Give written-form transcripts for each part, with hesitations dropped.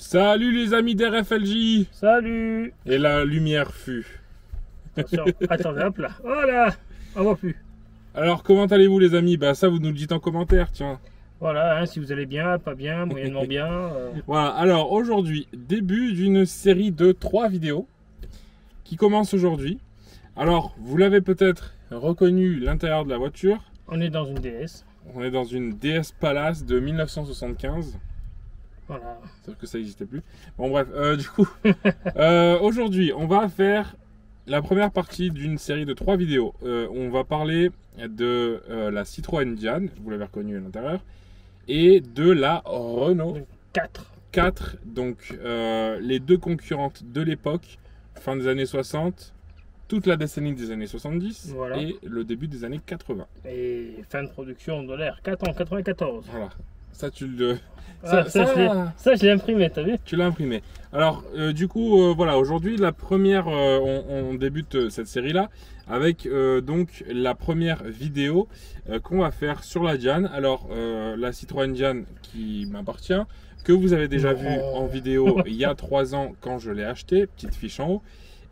Salut les amis d'RFLJ. Salut. Et la lumière fut. Attention, attends, hop là. Voilà, on voit plus. Alors comment allez-vous les amis? Bah ça vous nous le dites en commentaire, tiens. Voilà, hein, si vous allez bien, pas bien, moyennement bien. Voilà, alors aujourd'hui, début d'une série de 3 vidéos qui commence aujourd'hui. Alors, vous l'avez peut-être reconnu l'intérieur de la voiture. On est dans une DS. On est dans une DS Palace de 1975. Voilà. Sauf que ça n'existait plus. Bon bref, du coup, aujourd'hui, on va faire la première partie d'une série de 3 vidéos. On va parler de la Citroën Diane, vous l'avez reconnu à l'intérieur, et de la Renault 4. Donc les deux concurrentes de l'époque, fin des années 60, toute la décennie des années 70, voilà, et le début des années 80. Et fin de production de l'ère 4 en 94. Voilà. Ça, tu le... Ça, je l'ai imprimé, t'as vu? Tu l'as imprimé. Alors, du coup, voilà, aujourd'hui, la première, on débute cette série-là avec donc la première vidéo qu'on va faire sur la Diane. Alors, la Citroën Diane qui m'appartient, que vous avez déjà vu en vidéo il y a 3 ans quand je l'ai acheté, petite fiche en haut.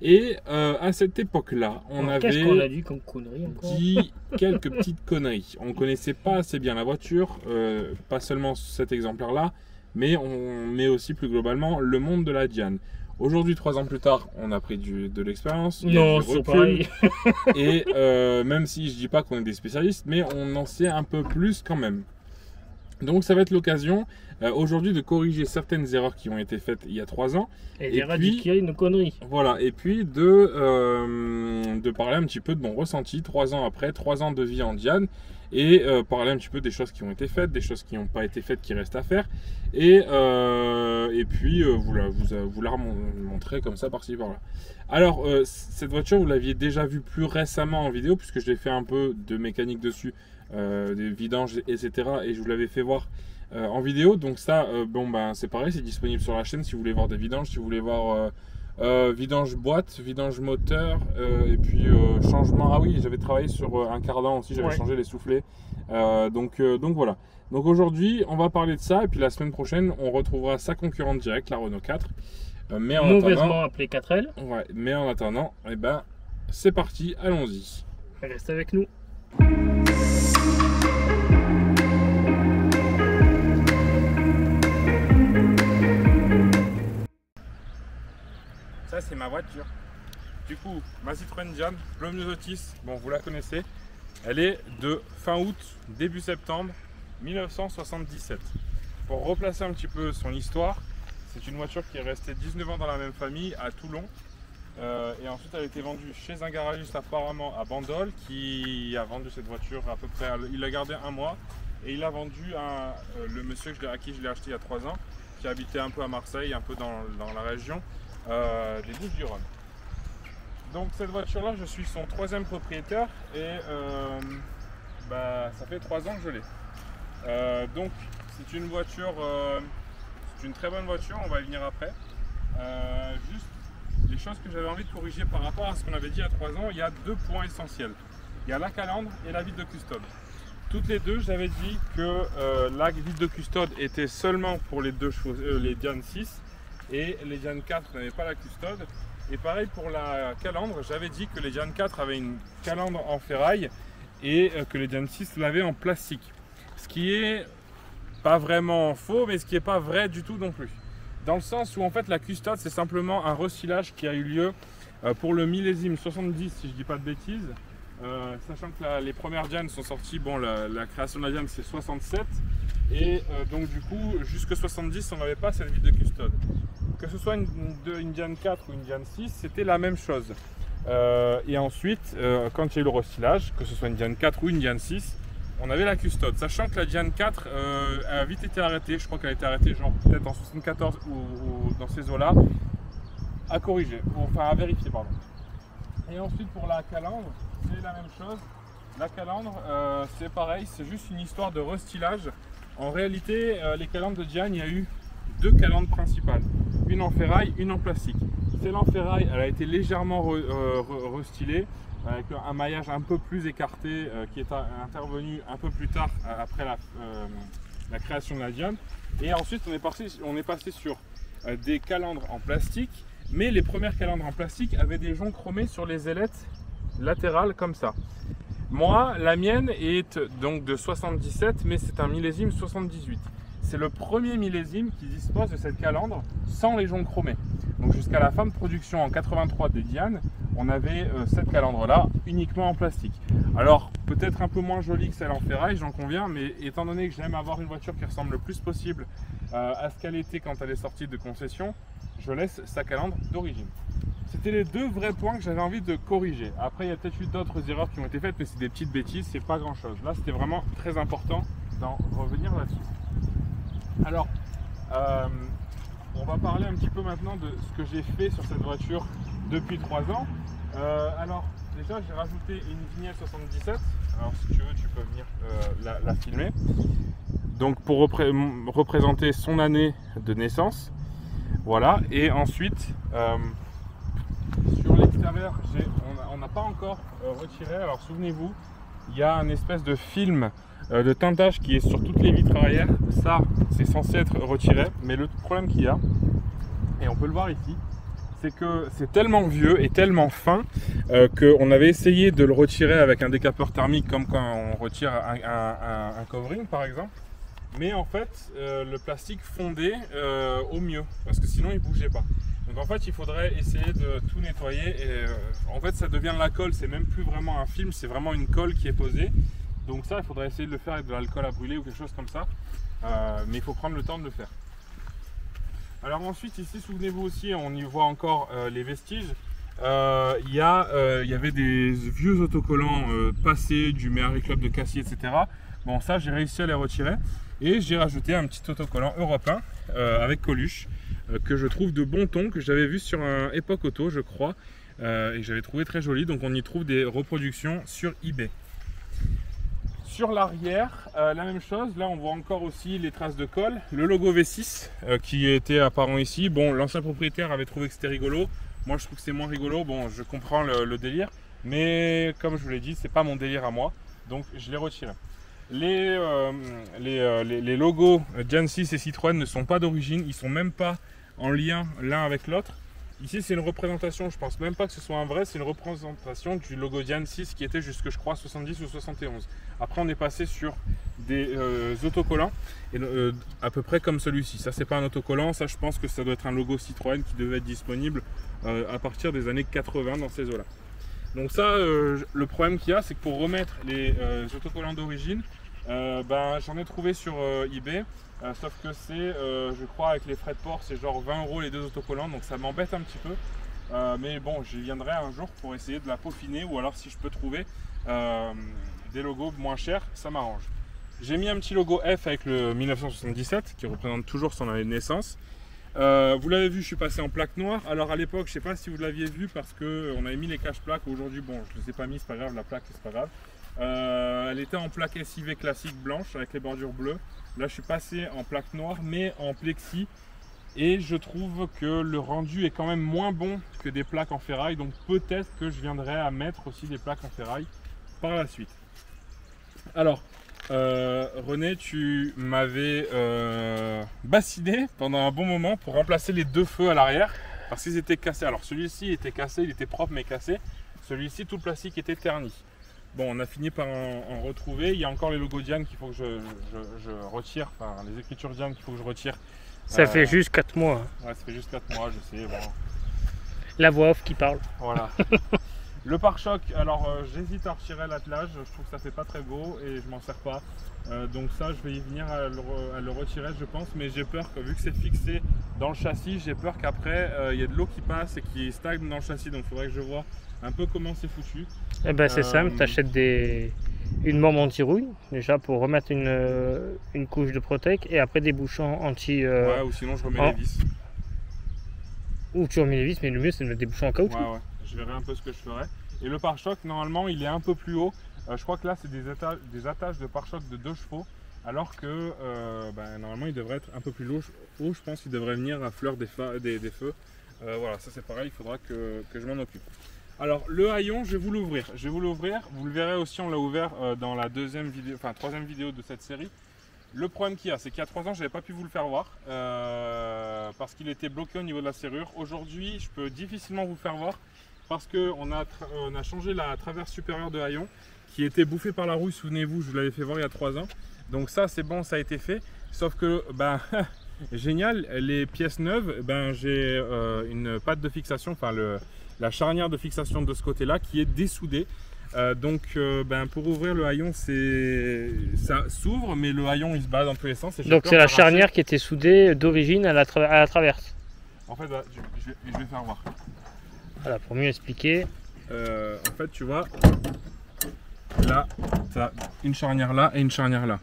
Et à cette époque-là, on avait qu'on a dit comme connerie encore dit quelques petites conneries. On ne connaissait pas assez bien la voiture, pas seulement cet exemplaire-là, mais aussi plus globalement le monde de la Diane. Aujourd'hui, 3 ans plus tard, on a pris de l'expérience. Non, c'est pareil. Et même si je dis pas qu'on est des spécialistes, mais on en sait un peu plus quand même. Donc ça va être l'occasion aujourd'hui de corriger certaines erreurs qui ont été faites il y a 3 ans. Et puis, qu'il y a une connerie. Voilà, et puis de parler un petit peu de mon ressenti 3 ans après, 3 ans de vie en Diane, et parler un petit peu des choses qui ont été faites, des choses qui n'ont pas été faites, qui restent à faire, et puis vous la montrer comme ça par-ci par-là. Alors cette voiture, vous l'aviez déjà vue plus récemment en vidéo, puisque je l'ai fait un peu de mécanique dessus, des vidanges, etc. Et je vous l'avais fait voir en vidéo. Donc ça, bon ben c'est pareil, c'est disponible sur la chaîne si vous voulez voir des vidanges, si vous voulez voir vidange boîte, vidange moteur, et puis changement. Ah oui, j'avais travaillé sur un cardan aussi, j'avais changé les soufflets. Donc voilà. Donc aujourd'hui, on va parler de ça, et puis la semaine prochaine, on retrouvera sa concurrente directe, la Renault 4. Mais en mauvaisement appelée 4L. Ouais, mais en attendant, eh ben, c'est parti, allons-y. Reste avec nous. Ça, c'est ma voiture. Du coup, ma Citroën Diane, Pneumiotis, bon, vous la connaissez. Elle est de fin août, début septembre 1977. Pour replacer un petit peu son histoire, c'est une voiture qui est restée 19 ans dans la même famille à Toulon. Et ensuite, elle a été vendue chez un garagiste apparemment à Bandol, qui a vendu cette voiture à peu près, il l'a gardée 1 mois. Et il a vendu à le monsieur à qui je l'ai acheté il y a 3 ans, qui habitait un peu à Marseille, un peu dans la région des Bouches-du-Rhône. Donc cette voiture là, je suis son 3e propriétaire, et ça fait 3 ans que je l'ai. Donc c'est une voiture, c'est une très bonne voiture, on va y venir après. Juste les choses que j'avais envie de corriger par rapport à ce qu'on avait dit il y a 3 ans, il y a 2 points essentiels. Il y a la calandre et la vitre de custode. Toutes les deux, j'avais dit que la vitre de custode était seulement pour les les Diane 6, et les Diane 4 n'avaient pas la custode. Et pareil pour la calandre, j'avais dit que les Diane 4 avaient une calandre en ferraille et que les Diane 6 l'avaient en plastique. Ce qui est pas vraiment faux, mais ce qui n'est pas vrai du tout non plus. Dans le sens où en fait la custode, c'est simplement un recyclage qui a eu lieu pour le millésime 70, si je dis pas de bêtises. Sachant que les premières Diane sont sorties, bon, la création de la Diane c'est 67, et donc du coup jusque 70 on n'avait pas cette vitre de custode. Que ce soit une Diane 4 ou une Diane 6, c'était la même chose. Et ensuite, quand il y a eu le recyclage, que ce soit une Diane 4 ou une Diane 6, on avait la custode. Sachant que la Diane 4 a vite été arrêtée, je crois qu'elle a été arrêtée genre peut-être en 74 ou dans ces eaux-là, à corriger, enfin à vérifier, pardon. Et ensuite pour la calandre, c'est la même chose. La calandre, c'est pareil, c'est juste une histoire de restylage. En réalité, les calandres de Diane, il y a eu 2 calandres principales, une en ferraille, une en plastique. Celle en ferraille, elle a été légèrement restylée avec un maillage un peu plus écarté qui est intervenu un peu plus tard après la création de la Diane. Et ensuite on est passé sur des calandres en plastique, mais les premières calandres en plastique avaient des joncs chromés sur les ailettes latérales comme ça. Moi, la mienne est donc de 77, mais c'est un millésime 78. C'est le premier millésime qui dispose de cette calandre sans les joncs chromés. Donc jusqu'à la fin de production en 83 des Diane, on avait cette calandre-là uniquement en plastique. Alors peut-être un peu moins jolie que celle en ferraille, j'en conviens, mais étant donné que j'aime avoir une voiture qui ressemble le plus possible à ce qu'elle était quand elle est sortie de concession, je laisse sa calandre d'origine. C'était les deux vrais points que j'avais envie de corriger. Après, il y a peut-être eu d'autres erreurs qui ont été faites, mais c'est des petites bêtises, c'est pas grand-chose. Là, c'était vraiment très important d'en revenir là-dessus. Alors, on va parler un petit peu maintenant de ce que j'ai fait sur cette voiture depuis 3 ans. Alors, déjà, j'ai rajouté une vignette 77. Alors, si tu veux, tu peux venir la filmer. Donc, pour représenter son année de naissance. Voilà. Et ensuite, sur l'extérieur, on n'a pas encore retiré. Alors, souvenez-vous, il y a un espèce de film de teintage qui est sur toutes les vitres arrière. Ça, c'est censé être retiré, mais le problème qu'il y a, et on peut le voir ici, c'est que c'est tellement vieux et tellement fin qu'on avait essayé de le retirer avec un décapeur thermique, comme quand on retire un covering par exemple, mais en fait le plastique fondait au mieux, parce que sinon il bougeait pas. Donc en fait il faudrait essayer de tout nettoyer, et en fait ça devient de la colle, c'est même plus vraiment un film, c'est vraiment une colle qui est posée. Donc ça, il faudrait essayer de le faire avec de l'alcool à brûler ou quelque chose comme ça. Mais il faut prendre le temps de le faire. Alors ensuite, ici, souvenez-vous aussi, on y voit encore les vestiges. Il y avait des vieux autocollants passés du Méhari Club de Cassis, etc. Bon, ça, j'ai réussi à les retirer. Et j'ai rajouté un petit autocollant européen avec Coluche, que je trouve de bon ton, que j'avais vu sur un Epoch Auto, je crois. Et que j'avais trouvé très joli. Donc on y trouve des reproductions sur eBay. Sur l'arrière, la même chose, là on voit encore aussi les traces de colle, le logo V6 qui était apparent ici. Bon, l'ancien propriétaire avait trouvé que c'était rigolo, moi je trouve que c'est moins rigolo, bon je comprends le délire, mais comme je vous l'ai dit, c'est pas mon délire à moi, donc je l'ai retiré. Les logos Diane 6 et Citroën ne sont pas d'origine, ils sont même pas en lien l'un avec l'autre. Ici c'est une représentation, je pense même pas que ce soit un vrai, c'est une représentation du logo Diane 6 qui était jusque je crois 70 ou 71. Après on est passé sur des autocollants, et, à peu près comme celui-ci. Ça c'est pas un autocollant, ça je pense que ça doit être un logo Citroën qui devait être disponible à partir des années 80 dans ces eaux-là. Donc ça, le problème qu'il y a, c'est que pour remettre les autocollants d'origine, j'en ai trouvé sur eBay. Sauf que c'est, je crois, avec les frais de port, c'est genre 20 € les deux autocollants, donc ça m'embête un petit peu. Mais bon, j'y viendrai un jour pour essayer de la peaufiner, ou alors si je peux trouver des logos moins chers, ça m'arrange. J'ai mis un petit logo F avec le 1977 qui représente toujours son année de naissance. Vous l'avez vu, je suis passé en plaque noire. Alors à l'époque, je ne sais pas si vous l'aviez vu parce qu'on avait mis les cache-plaques. Aujourd'hui, bon, je ne les ai pas mis, c'est pas grave, la plaque, c'est pas grave. Elle était en plaque SIV classique blanche avec les bordures bleues. Là, je suis passé en plaque noire, mais en plexi. Et je trouve que le rendu est quand même moins bon que des plaques en ferraille. Donc peut-être que je viendrai à mettre aussi des plaques en ferraille par la suite. Alors, René, tu m'avais bassiné pendant un bon moment pour remplacer les deux feux à l'arrière parce qu'ils étaient cassés. Alors celui-ci était cassé, il était propre mais cassé. Celui-ci, tout le plastique était terni. Bon, on a fini par en retrouver. Il y a encore les logos Diane qu'il faut que je retire, enfin les écritures Diane qu'il faut que je retire. Ça fait juste 4 mois. Ouais, ça fait juste 4 mois, je sais. Bon. La voix off qui parle. Voilà. Le pare-choc, alors j'hésite à retirer l'attelage, je trouve que ça fait pas très beau et je m'en sers pas. Donc ça, je vais y venir à le retirer, je pense, mais j'ai peur que vu que c'est fixé dans le châssis, j'ai peur qu'après il y ait de l'eau qui passe et qui stagne dans le châssis, donc il faudrait que je vois un peu comment c'est foutu. Eh ben c'est simple, tu achètes une bombe anti-rouille déjà pour remettre une couche de protec et après des bouchons anti. Ouais, ou sinon je remets les vis. Ou tu remets les vis, mais le mieux c'est de mettre des bouchons en caoutchouc. Ouais, je verrai un peu ce que je ferai. Et le pare-choc, normalement, il est un peu plus haut. Je crois que là, c'est des attaches de pare-choc de 2 chevaux, alors que normalement, il devrait être un peu plus haut. Je pense qu'il devrait venir à fleur des feux. Voilà, ça c'est pareil, il faudra que je m'en occupe. Alors, le haillon, je vais vous l'ouvrir. Vous le verrez aussi, on l'a ouvert dans la troisième vidéo de cette série. Le problème qu'il y a, c'est qu'il y a 3 ans, je n'avais pas pu vous le faire voir parce parce qu'il était bloqué au niveau de la serrure. Aujourd'hui, je peux difficilement vous faire voir parce qu'on a changé la traverse supérieure de haillon qui était bouffée par la rouille, souvenez-vous, je vous l'avais fait voir il y a 3 ans. Donc ça c'est bon, ça a été fait, sauf que ben, génial, les pièces neuves, ben, j'ai une patte de fixation, enfin la charnière de fixation de ce côté là qui est dessoudée. Ben, pour ouvrir le haillon, ça s'ouvre, mais le haillon il se bat dans tous les sens. Donc c'est la charnière qui était soudée d'origine à la traverse. En fait, bah, je vais faire voir. Voilà, pour mieux expliquer. En fait, tu vois, là, tu as une charnière là et une charnière là.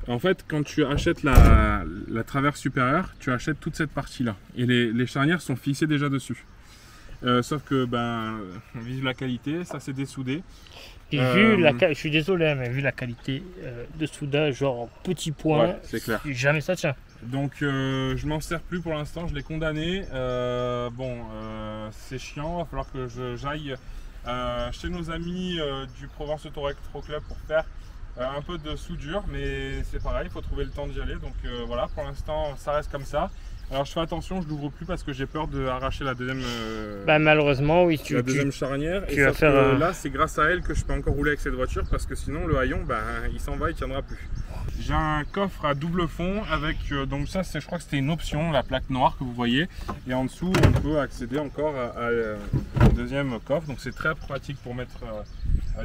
En fait, quand tu achètes la traverse supérieure, tu achètes toute cette partie-là. Et les charnières sont fixées déjà dessus. Sauf que, ben, vive la qualité, ça c'est dessoudé. Et je suis désolé, mais vu la qualité de soudage, genre en petits points, ouais, c'est clair. Jamais ça tient. Donc je m'en sers plus pour l'instant, je l'ai condamné. C'est chiant, il va falloir que j'aille chez nos amis du Provence Auto Retro Club pour faire un peu de soudure, mais c'est pareil, il faut trouver le temps d'y aller. Donc voilà, pour l'instant ça reste comme ça. Alors je fais attention, je l'ouvre plus parce que j'ai peur d'arracher la deuxième. Malheureusement, oui, la deuxième charnière. Tu vas faire. Là, c'est grâce à elle que je peux encore rouler avec cette voiture parce que sinon le haillon, il s'en va, il tiendra plus. J'ai un coffre à double fond avec donc ça, je crois que c'était une option, la plaque noire que vous voyez. Et en dessous, on peut accéder encore à un deuxième coffre. Donc c'est très pratique pour mettre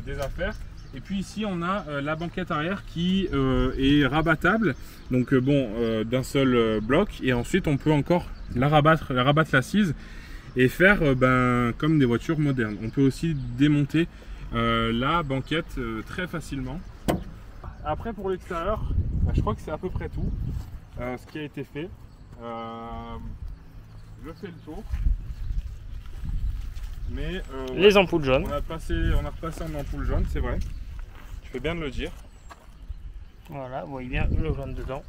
des affaires. Et puis ici on a la banquette arrière qui est rabattable, donc d'un seul bloc, et ensuite on peut encore la rabattre l'assise et faire comme des voitures modernes. On peut aussi démonter la banquette très facilement. Après pour l'extérieur, je crois que c'est à peu près tout ce qui a été fait. Je fais le tour. Mais les ampoules jaunes. On a repassé en ampoule jaune, c'est vrai. Tu fais bien de le dire. Voilà, vous voyez bien le jaune dedans.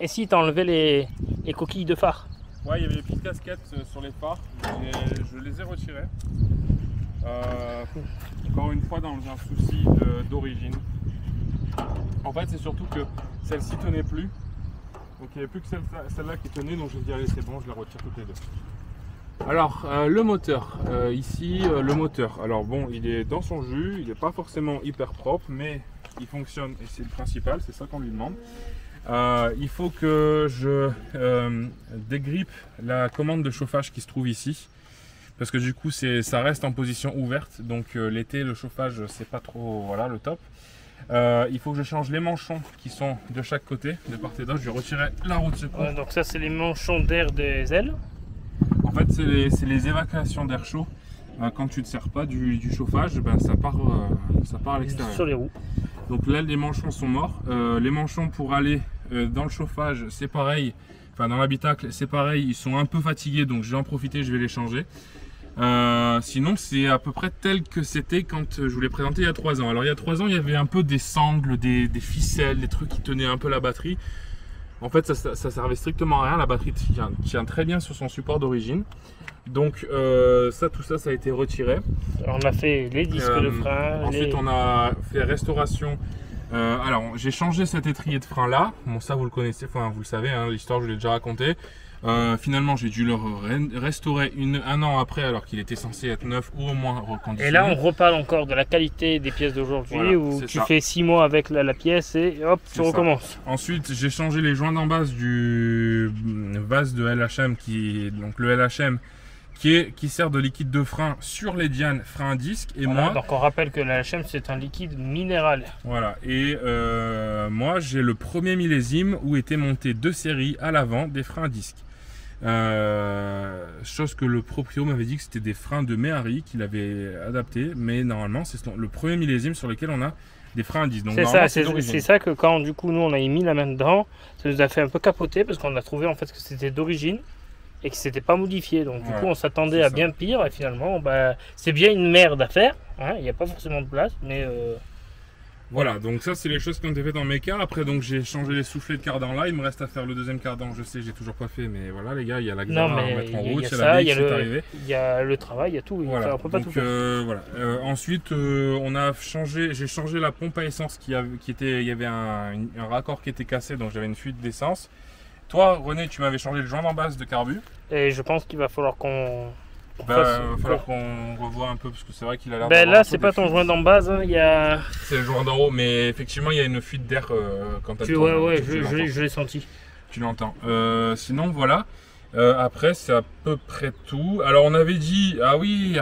Et si tu as enlevé les coquilles de phare? Ouais, il y avait des petites casquettes sur les phares. Je les ai retirées. Encore une fois, dans un souci d'origine. En fait, c'est surtout que celle-ci tenait plus. Donc il n'y avait plus que celle-là qui tenait, donc je me dis allez c'est bon, je les retire toutes les deux. Alors le moteur, ici le moteur, alors bon il est dans son jus, il n'est pas forcément hyper propre mais il fonctionne et c'est le principal, c'est ça qu'on lui demande. Il faut que je dégrippe la commande de chauffage qui se trouve ici. Parce que du coup ça reste en position ouverte, donc l'été le chauffage c'est pas trop le top. Il faut que je change les manchons qui sont de chaque côté, de part et d'autre. Je vais retirer la roue de secours. Donc ça c'est les manchons d'air des ailes. En fait c'est les évacuations d'air chaud. Quand tu ne te sers pas du chauffage, ça part à l'extérieur. Sur les roues. Donc là les manchons sont morts. Les manchons pour aller dans le chauffage c'est pareil. Enfin dans l'habitacle c'est pareil, ils sont un peu fatigués donc je vais en profiter, je vais les changer. Sinon c'est à peu près tel que c'était quand je vous l'ai présenté il y a 3 ans. Alors il y a 3 ans il y avait un peu des sangles, des ficelles, des trucs qui tenaient un peu la batterie. En fait ça servait strictement à rien, la batterie tient très bien sur son support d'origine. Donc tout ça a été retiré. Alors, on a fait les disques de frein. Ensuite on a fait restauration. Alors j'ai changé cet étrier de frein là. Bon ça vous le connaissez, enfin vous le savez, hein, l'histoire je l'ai déjà raconté. Finalement j'ai dû le restaurer un an après alors qu'il était censé être neuf ou au moins reconditionné. Et là on reparle encore de la qualité des pièces d'aujourd'hui, voilà, où tu fais 6 mois avec la pièce et hop tu recommences. Ensuite j'ai changé les joints d'en base du vase de LHM donc le LHM qui sert de liquide de frein sur les Diane frein à disque. Et voilà, moi, donc on rappelle que la LHM c'est un liquide minéral. Voilà, et moi j'ai le premier millésime où étaient montés 2 séries à l'avant des freins à disque. Chose que le proprio m'avait dit que c'était des freins de Méhari qu'il avait adapté, mais normalement c'est le premier millésime sur lequel on a des freins à disque. C'est ça que quand du coup nous on a mis la main dedans, ça nous a fait un peu capoter parce qu'on a trouvé en fait que c'était d'origine et que c'était pas modifié. Donc du coup on s'attendait à bien pire et finalement c'est bien une merde à faire, hein, il n'y a pas forcément de place, mais Voilà, donc ça c'est les choses qui ont été faites dans mes cas. Après donc j'ai changé les soufflets de cardan là, il me reste à faire le deuxième cardan, je sais, j'ai toujours pas fait, mais voilà les gars, il y a la Xara à mettre en route, il y a la BX qui est arrivée. Il y a le travail, il y a tout, voilà. on peut pas donc, tout faire. voilà. Ensuite j'ai changé la pompe à essence il y avait un raccord qui était cassé, donc j'avais une fuite d'essence. Toi René, tu m'avais changé le joint d'embase de carbu. Et je pense qu'il va falloir qu'on... il va falloir qu'on revoie un peu parce que c'est vrai qu'il a l'air là c'est pas ton joint d'en base, hein, c'est le joint d'en haut, mais effectivement il y a une fuite d'air quand tu je l'ai senti. Tu l'entends. Sinon voilà. Après c'est à peu près tout. Alors on avait dit, ah oui,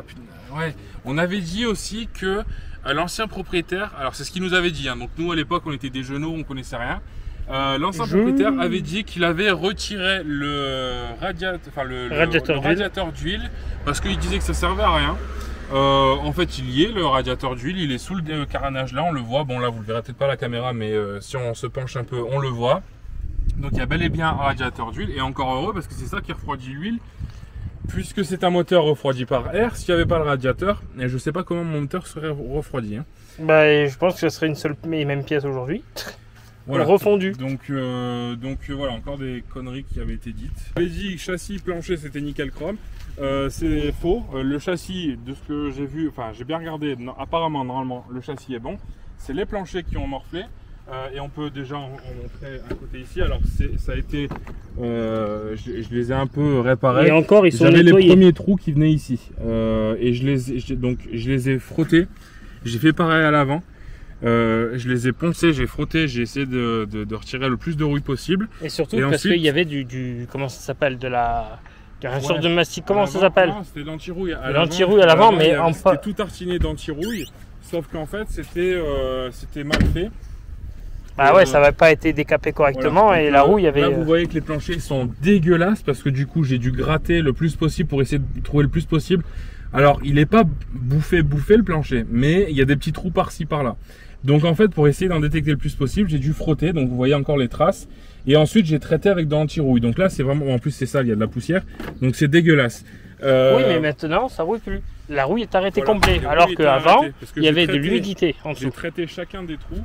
ouais, on avait dit aussi que l'ancien propriétaire, alors c'est ce qu'il nous avait dit, hein, donc nous à l'époque on était des genoux, on connaissait rien. L'ancien propriétaire avait dit qu'il avait retiré le radiateur d'huile parce qu'il disait que ça servait à rien. En fait il y est, le radiateur d'huile, il est sous le carénage là, on le voit. Bon là vous le verrez peut-être pas à la caméra, mais si on se penche un peu on le voit. Donc il y a bel et bien un radiateur d'huile, et encore heureux parce que c'est ça qui refroidit l'huile, puisque c'est un moteur refroidi par air. S'il n'y avait pas le radiateur, et je sais pas comment mon moteur serait refroidi, hein. Je pense que ce serait une seule et même pièce aujourd'hui. Voilà. Refondu. Donc voilà, encore des conneries qui avaient été dites. J'avais dit châssis plancher c'était nickel chrome. C'est faux. Le châssis, de ce que j'ai vu, enfin j'ai bien regardé, apparemment normalement le châssis est bon. C'est les planchers qui ont morflé. Et on peut déjà en montrer un côté ici. Alors ça a été, je les ai un peu réparés. Et encore ils sont nettoyés. J'avais les premiers trous qui venaient ici. Et je les ai frottés. J'ai fait pareil à l'avant. Je les ai poncés, j'ai frotté, j'ai essayé de retirer le plus de rouille possible. Et surtout parce qu'il y avait du comment ça s'appelle, une sorte de mastic, comment ça s'appelle? C'était l'anti-rouille à l'avant, mais c'était tout tartiné d'anti-rouille, sauf qu'en fait c'était mal fait. Ah ouais, ça n'avait pas été décapé correctement, voilà. Et la rouille avait... Là vous voyez que les planchers sont dégueulasses parce que du coup j'ai dû gratter le plus possible pour essayer de trouver le plus possible. Alors il n'est pas bouffé le plancher, mais il y a des petits trous par-ci par-là. Donc en fait pour essayer d'en détecter le plus possible, j'ai dû frotter, donc vous voyez encore les traces. Et ensuite j'ai traité avec de l'anti-rouille. Donc là c'est vraiment, en plus c'est sale, il y a de la poussière, donc c'est dégueulasse. Oui mais maintenant ça rouille plus. La rouille est arrêtée complet, alors qu'avant il y avait de l'humidité en dessous. J'ai traité chacun des trous.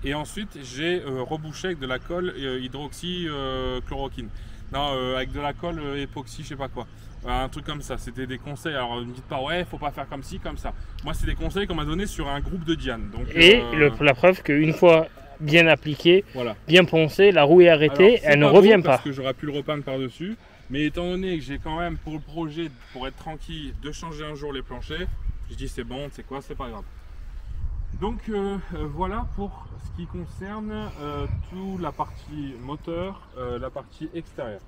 Et ensuite, j'ai rebouché avec de la colle hydroxychloroquine. Non, avec de la colle époxy, je sais pas quoi. Un truc comme ça, c'était des conseils. Alors ne me dites pas, ouais, faut pas faire comme ci, comme ça. Moi, c'est des conseils qu'on m'a donné sur un groupe de Diane. Donc, et la preuve qu'une fois bien appliqué, voilà, bien poncé, la roue est arrêtée, elle ne revient pas. Parce que j'aurais pu le repeindre par-dessus. Mais étant donné que j'ai quand même pour le projet, pour être tranquille, de changer un jour les planchers, je dis c'est bon, c'est quoi, c'est pas grave. Donc voilà pour ce qui concerne toute la partie moteur, la partie extérieure.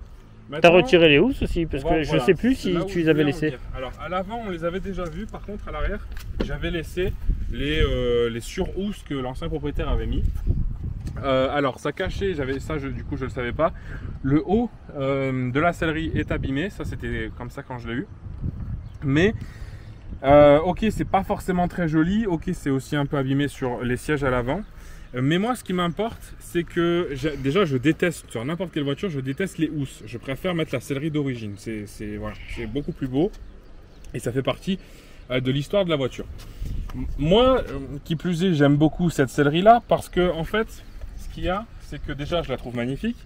Tu as retiré les housses aussi, parce que je ne sais plus si tu les avais laissées. Alors à l'avant on les avait déjà vus, par contre à l'arrière j'avais laissé les sur-housses que l'ancien propriétaire avait mis. Alors ça cachait, du coup je ne le savais pas, le haut de la sellerie est abîmé, ça c'était comme ça quand je l'ai eu. Mais ok, c'est pas forcément très joli, ok, c'est aussi un peu abîmé sur les sièges à l'avant. Mais moi, ce qui m'importe, c'est que déjà, je déteste, sur n'importe quelle voiture, je déteste les housses. Je préfère mettre la sellerie d'origine. C'est beaucoup plus beau et ça fait partie de l'histoire de la voiture. Moi, qui plus est, j'aime beaucoup cette sellerie-là parce que, en fait, ce qu'il y a, c'est que déjà, je la trouve magnifique.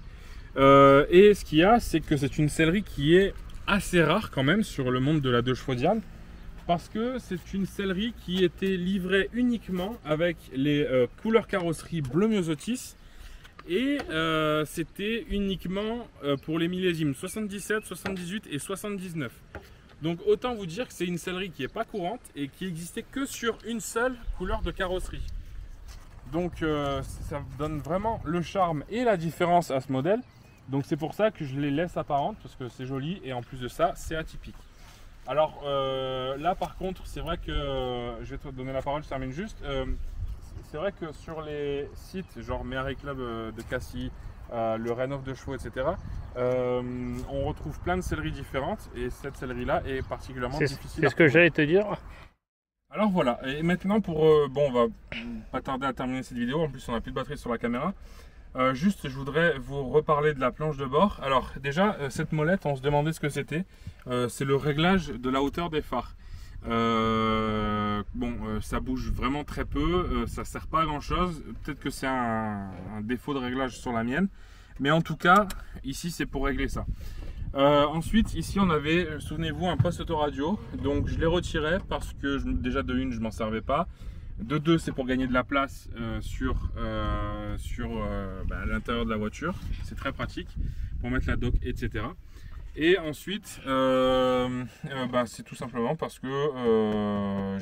Et ce qu'il y a, c'est que c'est une sellerie qui est assez rare quand même sur le monde de la 2 chevaux Diane. Parce que c'est une sellerie qui était livrée uniquement avec les couleurs carrosserie bleu myosotis et c'était uniquement pour les millésimes 77, 78 et 79. Donc autant vous dire que c'est une sellerie qui n'est pas courante et qui existait que sur une seule couleur de carrosserie. Donc ça donne vraiment le charme et la différence à ce modèle. Donc c'est pour ça que je les laisse apparentes parce que c'est joli et en plus de ça c'est atypique. Alors là par contre c'est vrai que je vais te donner la parole, je termine juste. C'est vrai que sur les sites genre Méhari Club de Cassis, le Rénov de chevaux, etc. On retrouve plein de selleries différentes et cette sellerie là est particulièrement difficile. C'est ce que j'allais te dire. Alors voilà, et maintenant pour bon, on va pas tarder à terminer cette vidéo, en plus on n'a plus de batterie sur la caméra. Juste je voudrais vous reparler de la planche de bord. Alors déjà cette molette, on se demandait ce que c'était. C'est le réglage de la hauteur des phares. Ça bouge vraiment très peu, ça sert pas à grand chose. Peut-être que c'est un défaut de réglage sur la mienne, mais en tout cas ici c'est pour régler ça. Ensuite ici on avait, souvenez-vous, un poste autoradio, donc je l'ai retiré parce que déjà de une je m'en servais pas, de deux c'est pour gagner de la place sur l'intérieur de la voiture, c'est très pratique pour mettre la dock, etc. Et ensuite, c'est tout simplement parce que,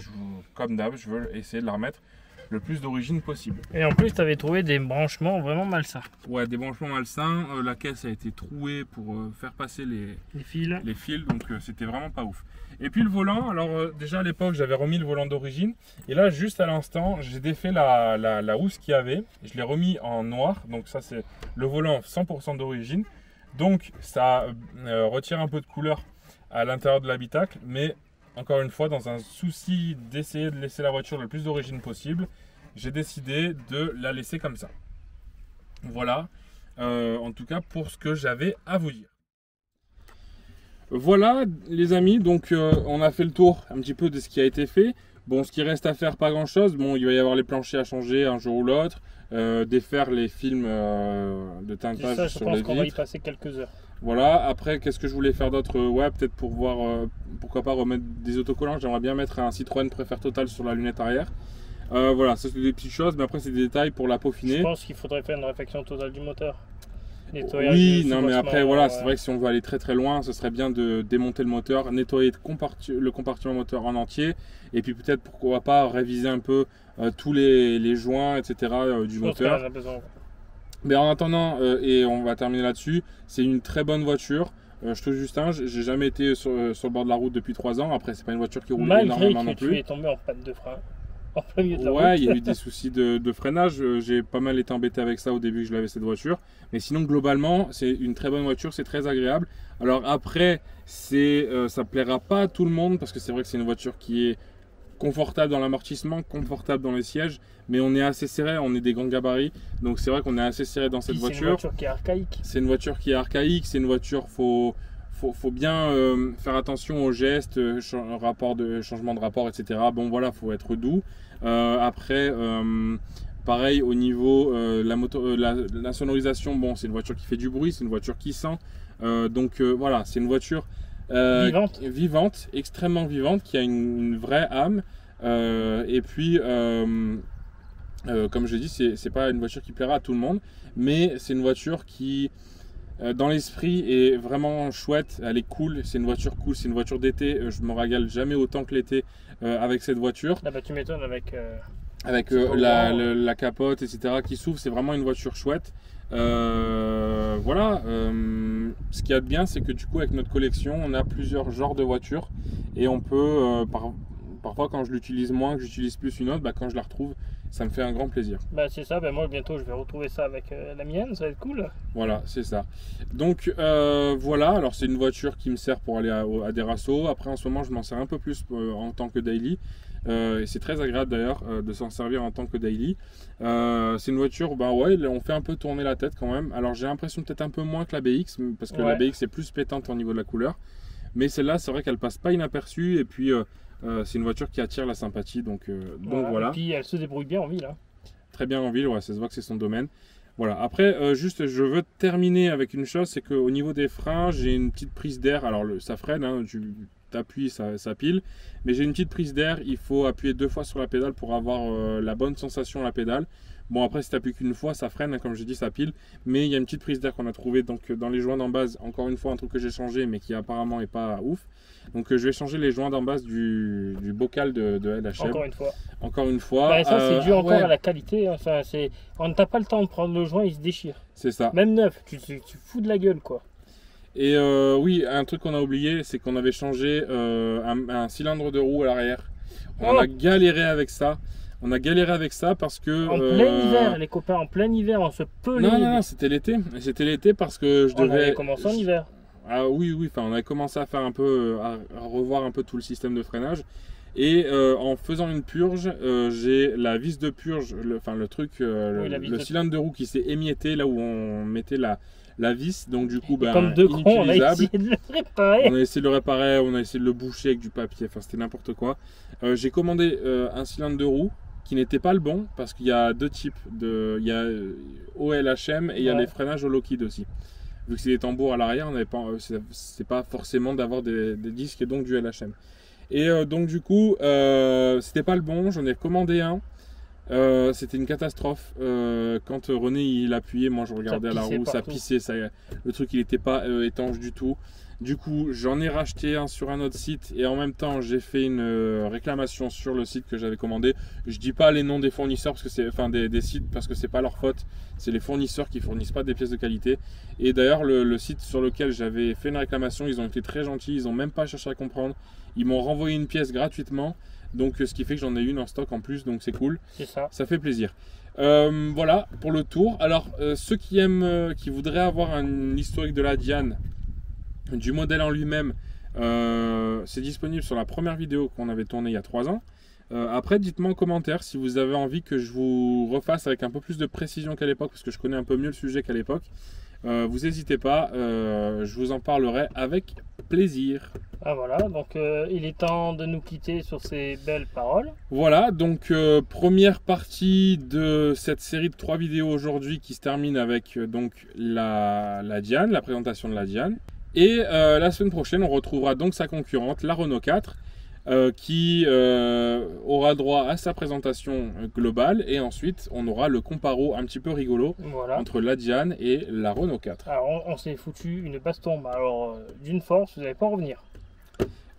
comme d'hab, je veux essayer de la remettre le plus d'origine possible. Et en plus, tu avais trouvé des branchements vraiment malsains. Ouais, des branchements malsains. La caisse a été trouée pour faire passer les fils, donc c'était vraiment pas ouf. Et puis le volant, alors déjà à l'époque, j'avais remis le volant d'origine. Et là, juste à l'instant, j'ai défait la housse qu'il y avait. Je l'ai remis en noir, donc ça c'est le volant 100% d'origine. Donc ça retire un peu de couleur à l'intérieur de l'habitacle, mais encore une fois, dans un souci d'essayer de laisser la voiture le plus d'origine possible, j'ai décidé de la laisser comme ça. Voilà, en tout cas pour ce que j'avais à vous dire. Voilà les amis, donc on a fait le tour un petit peu de ce qui a été fait. Bon, ce qui reste à faire, pas grand chose. Bon, il va y avoir les planchers à changer un jour ou l'autre. Défaire les films de teintage ça, sur les vitres. Je pense qu'on va y passer quelques heures. Voilà, après qu'est-ce que je voulais faire d'autre? Ouais, peut-être pour voir, pourquoi pas remettre des autocollants. J'aimerais bien mettre un Citroën Préfère Total sur la lunette arrière. Voilà, ça c'est des petites choses, mais après c'est des détails pour la peaufiner. Je pense qu'il faudrait faire une réfection totale du moteur. Oui, non mais après voilà, c'est vrai que si on veut aller très très loin, ce serait bien de démonter le moteur, nettoyer le compartiment moteur en entier, et puis peut-être pourquoi pas réviser un peu tous les joints, etc. du moteur. Mais en attendant, et on va terminer là-dessus, c'est une très bonne voiture. Je touche Justin, j'ai jamais été sur le bord de la route depuis 3 ans. Après, c'est pas une voiture qui roule énormément non plus. Tu es tombé en panne de frein. En plein milieu de la route. Ouais, il y a eu des soucis de freinage. J'ai pas mal été embêté avec ça au début que je l'avais cette voiture. Mais sinon, globalement, c'est une très bonne voiture, c'est très agréable. Alors après, ça plaira pas à tout le monde parce que c'est vrai que c'est une voiture qui est confortable dans l'amortissement, confortable dans les sièges, mais on est assez serré, on est des grands gabarits, donc c'est vrai qu'on est assez serré dans cette voiture. C'est une voiture qui est archaïque. C'est une voiture qui est archaïque, c'est une voiture, faut bien faire attention aux gestes, changement de rapport, etc. Bon voilà, faut être doux. Après, pareil au niveau la sonorisation, bon c'est une voiture qui fait du bruit, c'est une voiture qui sent, voilà, c'est une voiture vivante, extrêmement vivante, qui a une vraie âme. Et puis, comme je l'ai dit, c'est pas une voiture qui plaira à tout le monde, mais c'est une voiture qui, dans l'esprit, est vraiment chouette. Elle est cool, c'est une voiture cool, c'est une voiture d'été. Je me régale jamais autant que l'été avec cette voiture. Ah bah, tu m'étonnes avec la capote, etc. qui s'ouvre. C'est vraiment une voiture chouette. Voilà, ce qu'il y a de bien, c'est que du coup avec notre collection on a plusieurs genres de voitures et on peut parfois quand je l'utilise moins, que j'utilise plus une autre, quand je la retrouve, ça me fait un grand plaisir. C'est ça, moi bientôt je vais retrouver ça avec la mienne, ça va être cool. Voilà, c'est ça. Donc voilà, alors c'est une voiture qui me sert pour aller à des rassos. Après en ce moment je m'en sers un peu plus en tant que daily. Et c'est très agréable d'ailleurs de s'en servir en tant que daily. C'est une voiture, ouais, on fait un peu tourner la tête quand même. Alors j'ai l'impression peut-être un peu moins que la BX, parce que la BX est plus pétante au niveau de la couleur. Mais celle-là, c'est vrai qu'elle passe pas inaperçue. Et puis c'est une voiture qui attire la sympathie. Donc voilà. Et puis elle se débrouille bien en ville. Hein. Très bien en ville, ouais, ça se voit que c'est son domaine. Voilà, après, juste, je veux terminer avec une chose, c'est qu'au niveau des freins, j'ai une petite prise d'air. Alors, ça freine, hein, tu appuies, ça pile. Mais j'ai une petite prise d'air, il faut appuyer 2 fois sur la pédale pour avoir la bonne sensation à la pédale. Bon, après, si tu appuies qu'une fois, ça freine, hein, comme je dis, ça pile. Mais il y a une petite prise d'air qu'on a trouvée donc, dans les joints d'en base. Encore une fois, un truc que j'ai changé, mais qui apparemment n'est pas ouf. Donc, je vais changer les joints d'en base du bocal de LHM. Encore une fois. Ça, c'est dû encore à la qualité. Enfin, on n'a pas le temps de prendre le joint, il se déchire. C'est ça. Même neuf, tu fous de la gueule, quoi. Et oui, un truc qu'on a oublié, c'est qu'on avait changé un cylindre de roue à l'arrière. On a galéré avec ça. On a galéré avec ça parce que... En plein hiver, les copains, en plein hiver, on se pelait. Non, c'était l'été. C'était l'été parce que je devais... On avait commencé en hiver. Ah oui, enfin, on avait commencé à faire un peu, à revoir un peu tout le système de freinage. Et en faisant une purge, j'ai la vis de purge, le cylindre de roue qui s'est émietté là où on mettait la vis. Donc du coup, ben, comme deux cons, on a essayé de le réparer. On a essayé de le réparer, on a essayé de le boucher avec du papier, enfin c'était n'importe quoi. J'ai commandé un cylindre de roue qui n'était pas le bon parce qu'il y a deux types. Il y a OLHM et il y a les freinages au Lockheed aussi. Vu que c'est des tambours à l'arrière, c'est pas forcément d'avoir des disques et donc du LHM. Et donc du coup, c'était pas le bon, j'en ai commandé un. C'était une catastrophe. Quand René il appuyait, moi je regardais à la roue, ça pissait, le truc il n'était pas étanche du tout. Du coup, j'en ai racheté un sur un autre site et en même temps j'ai fait une réclamation sur le site que j'avais commandé. Je dis pas les noms des fournisseurs parce que c'est, enfin des sites parce que c'est pas leur faute. C'est les fournisseurs qui fournissent pas des pièces de qualité. Et d'ailleurs le site sur lequel j'avais fait une réclamation, ils ont été très gentils, ils ont même pas cherché à comprendre. Ils m'ont renvoyé une pièce gratuitement. Donc ce qui fait que j'en ai une en stock en plus, donc c'est cool. C'est ça. Ça fait plaisir. Voilà pour le tour. Alors ceux qui aiment, qui voudraient avoir un historique de la Diane, du modèle en lui-même, c'est disponible sur la première vidéo qu'on avait tournée il y a 3 ans. Après, dites-moi en commentaire si vous avez envie que je vous refasse avec un peu plus de précision qu'à l'époque, parce que je connais un peu mieux le sujet qu'à l'époque. Vous n'hésitez pas, je vous en parlerai avec plaisir. Ah voilà, donc il est temps de nous quitter sur ces belles paroles. Voilà, donc première partie de cette série de 3 vidéos aujourd'hui qui se termine avec donc la Diane, la présentation de la Diane. Et la semaine prochaine, on retrouvera donc sa concurrente, la Renault 4, qui aura droit à sa présentation globale. Et ensuite, on aura le comparo un petit peu rigolo entre la Diane et la Renault 4. Alors, on s'est foutu une baston. Alors, d'une force, vous n'allez pas revenir.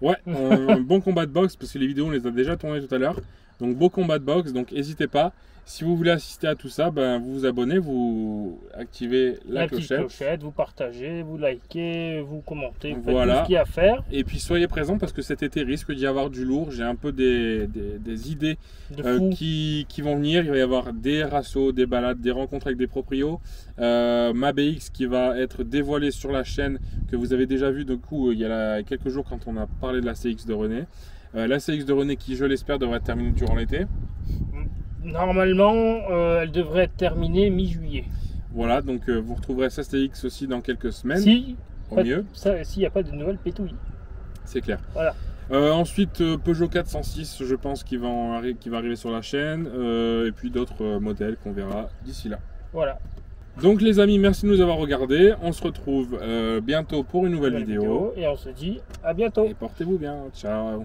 Ouais, un bon combat de boxe, parce que les vidéos, on les a déjà tournées tout à l'heure. Donc, beau combat de boxe, donc n'hésitez pas. Si vous voulez assister à tout ça, ben, vous vous abonnez, vous activez la clochette, vous partagez, vous likez, vous commentez, vous faites tout ce qu'il y a à faire. Et puis soyez présents parce que cet été risque d'y avoir du lourd. J'ai un peu des idées qui vont venir. Il va y avoir des rassos, des balades, des rencontres avec des proprios. Ma BX qui va être dévoilée sur la chaîne que vous avez déjà vu du coup il y a quelques jours quand on a parlé de la CX de René. La CX de René qui, je l'espère, devrait être terminée durant l'été. Normalement, elle devrait être terminée mi-juillet. Voilà, donc vous retrouverez sa CX aussi dans quelques semaines. Au mieux. S'il n'y a pas de nouvelles pétouilles. C'est clair. Voilà. Ensuite, Peugeot 406, je pense qu'il va arriver sur la chaîne. Et puis d'autres modèles qu'on verra d'ici là. Voilà. Donc les amis, merci de nous avoir regardés. On se retrouve bientôt pour une nouvelle vidéo. Et on se dit à bientôt. Et portez-vous bien. Ciao.